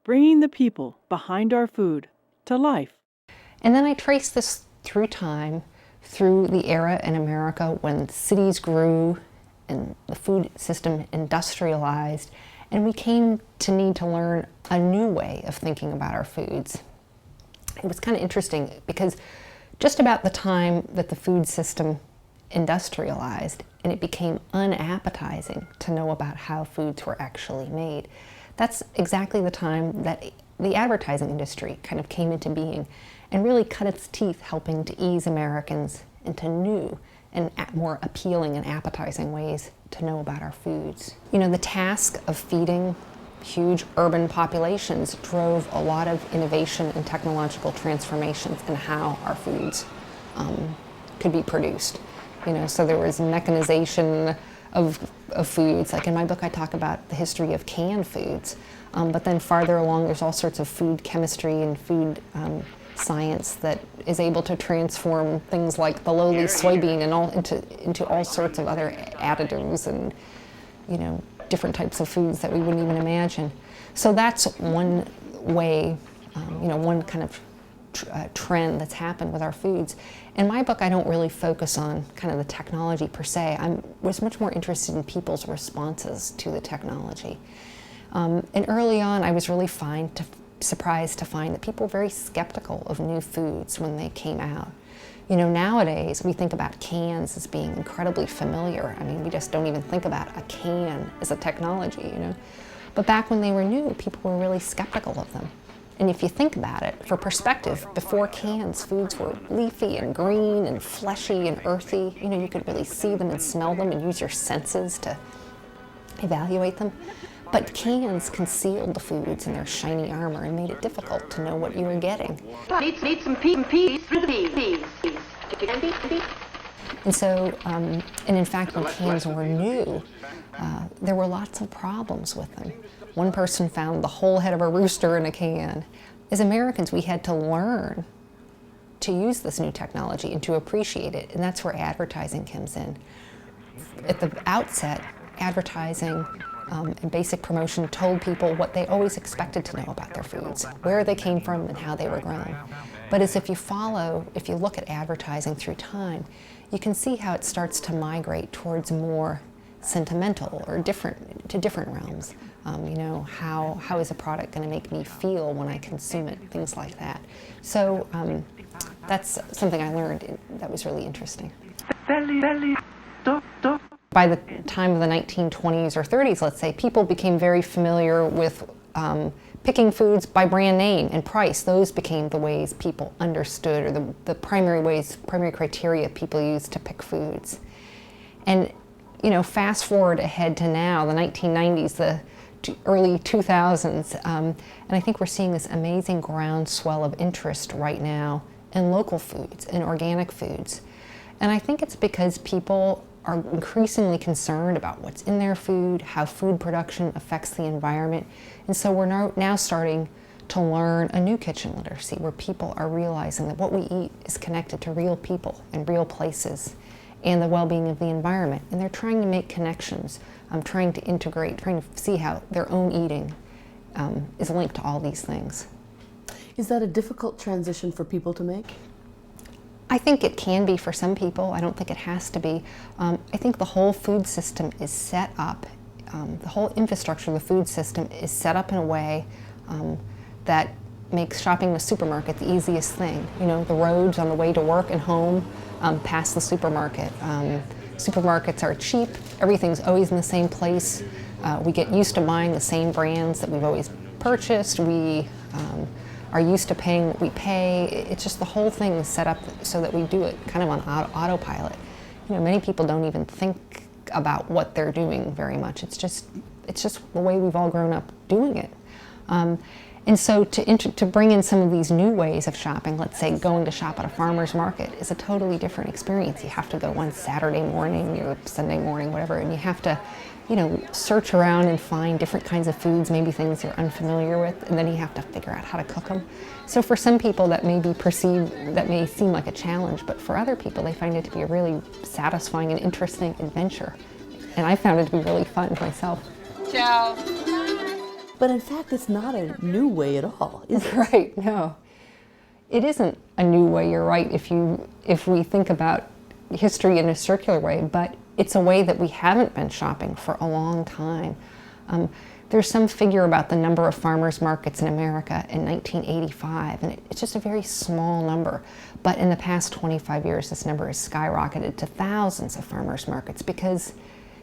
bringing the people behind our food to life. And then I traced this through time, through the era in America when cities grew and the food system industrialized, and we came to need to learn a new way of thinking about our foods. It was kind of interesting because just about the time that the food system industrialized and it became unappetizing to know about how foods were actually made, that's exactly the time that the advertising industry kind of came into being and really cut its teeth helping to ease Americans into new and more appealing and appetizing ways to know about our foods. You know, the task of feeding huge urban populations drove a lot of innovation and technological transformations in how our foods could be produced. You know, so there was mechanization of foods. Like in my book, I talk about the history of canned foods, but then farther along, there's all sorts of food chemistry and food science that is able to transform things like the lowly soybean and all into all sorts of other additives and, you know, different types of foods that we wouldn't even imagine. So that's one way, you know, one kind of trend that's happened with our foods. In my book, I don't really focus on kind of the technology per se. I was much more interested in people's responses to the technology. And early on, I was really surprised to find that people were very skeptical of new foods when they came out. You know, nowadays we think about cans as being incredibly familiar. I mean, we just don't even think about a can as a technology, you know. But back when they were new, people were really skeptical of them. And if you think about it, for perspective, before cans, foods were leafy and green and fleshy and earthy. You know, you could really see them and smell them and use your senses to evaluate them. But cans concealed the foods in their shiny armor and made it difficult to know what you were getting. Need some peas. And so, and in fact, when cans were new, there were lots of problems with them. One person found the whole head of a rooster in a can. As Americans, we had to learn to use this new technology and to appreciate it, and that's where advertising comes in. At the outset, advertising and basic promotion told people what they always expected to know about their foods, where they came from and how they were grown. But as if you look at advertising through time, you can see how it starts to migrate towards more sentimental or different realms. You know, how is a product going to make me feel when I consume it, things like that. So that's something I learned that was really interesting. By the time of the 1920s or 30s, let's say, people became very familiar with picking foods by brand name and price. Those became the ways people understood, or the primary criteria people used to pick foods. And, you know, fast forward ahead to now, the 1990s, the early 2000s, and I think we're seeing this amazing groundswell of interest right now in local foods, in organic foods. And I think it's because people are increasingly concerned about what's in their food, how food production affects the environment. And so we're now starting to learn a new kitchen literacy where people are realizing that what we eat is connected to real people and real places and the well-being of the environment. And they're trying to make connections, trying to integrate, trying to see how their own eating is linked to all these things. Is that a difficult transition for people to make? I think it can be for some people. I don't think it has to be. I think the whole food system is set up, the whole infrastructure of the food system is set up in a way that makes shopping in a supermarket the easiest thing. You know, the roads on the way to work and home past the supermarket. Supermarkets are cheap, everything's always in the same place. We get used to buying the same brands that we've always purchased. We are used to paying what we pay. It's just the whole thing is set up so that we do it kind of on autopilot. You know, many people don't even think about what they're doing very much. It's just the way we've all grown up doing it. And so to bring in some of these new ways of shopping, let's say going to shop at a farmer's market, is a totally different experience. You have to go one Saturday morning or Sunday morning, whatever, and you have to, you know, search around and find different kinds of foods, maybe things you're unfamiliar with, and then you have to figure out how to cook them. So for some people that may seem like a challenge, but for other people they find it to be a really satisfying and interesting adventure. And I found it to be really fun myself. Ciao. But in fact, it's not a new way at all, is it? Right, no. It isn't a new way, you're right, if we think about history in a circular way, but it's a way that we haven't been shopping for a long time. There's some figure about the number of farmers markets in America in 1985, and it's just a very small number. But in the past 25 years, this number has skyrocketed to thousands of farmers markets because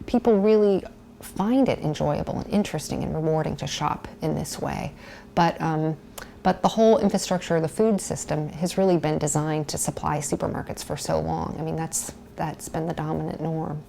people really find it enjoyable and interesting and rewarding to shop in this way. But the whole infrastructure of the food system has really been designed to supply supermarkets for so long. I mean, that's been the dominant norm.